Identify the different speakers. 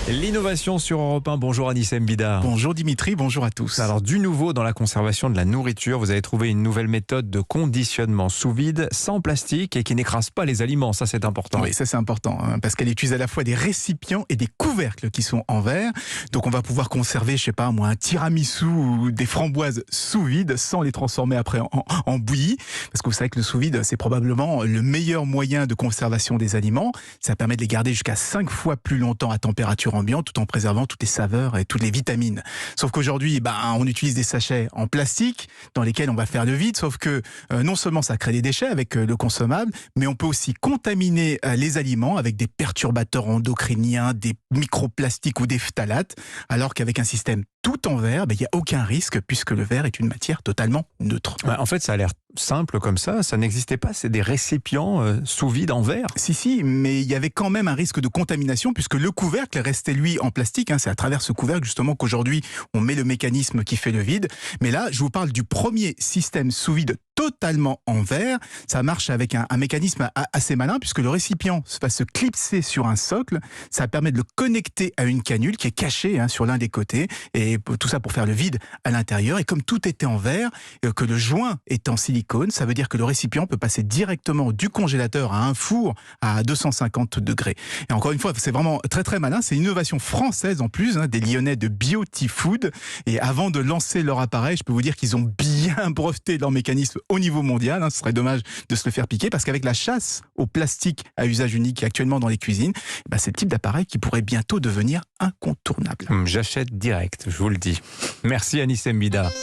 Speaker 1: L'innovation sur Europe 1. Bonjour Anissem Bida.
Speaker 2: Bonjour Dimitri, bonjour à tous.
Speaker 1: Alors du nouveau dans la conservation de la nourriture, vous avez trouvé une nouvelle méthode de conditionnement sous vide sans plastique et qui n'écrase pas les aliments, ça c'est important.
Speaker 2: Oui, ça c'est important, parce qu'elle utilise à la fois des récipients et des couvercles qui sont en verre. Donc on va pouvoir conserver, je sais pas moi, un tiramisu ou des framboises sous vide sans les transformer après en bouillie. Parce que vous savez que le sous vide, c'est probablement le meilleur moyen de conservation des aliments. Ça permet de les garder jusqu'à 5 fois plus longtemps à température ambiante tout en préservant toutes les saveurs et toutes les vitamines. Sauf qu'aujourd'hui, on utilise des sachets en plastique dans lesquels on va faire le vide, sauf que non seulement ça crée des déchets avec le consommable, mais on peut aussi contaminer les aliments avec des perturbateurs endocriniens, des microplastiques ou des phtalates, alors qu'avec un système tout en verre, il n'y a aucun risque puisque le verre est une matière totalement neutre.
Speaker 1: En fait, ça a l'air simple comme ça n'existait pas, c'est des récipients sous vide en verre.
Speaker 2: Si, mais il y avait quand même un risque de contamination puisque le couvercle restait lui en plastique. C'est à travers ce couvercle justement qu'aujourd'hui on met le mécanisme qui fait le vide. Mais là, je vous parle du premier système sous vide totalement en verre. Ça marche avec un mécanisme assez malin puisque le récipient va se clipser sur un socle. Ça permet de le connecter à une canule qui est cachée sur l'un des côtés et tout ça pour faire le vide à l'intérieur. Et comme tout était en verre, que le joint est en silicone, ça veut dire que le récipient peut passer directement du congélateur à un four à 250 degrés. Et encore une fois, c'est vraiment très très malin. C'est une innovation française en plus, des Lyonnais de Beauty Food. Et avant de lancer leur appareil, je peux vous dire qu'ils ont bien breveté leur mécanisme au niveau mondial. Ce serait dommage de se le faire piquer parce qu'avec la chasse au plastique à usage unique actuellement dans les cuisines, c'est le type d'appareil qui pourrait bientôt devenir incontournable.
Speaker 1: J'achète direct, je vous le dis. Merci Anissem Bida.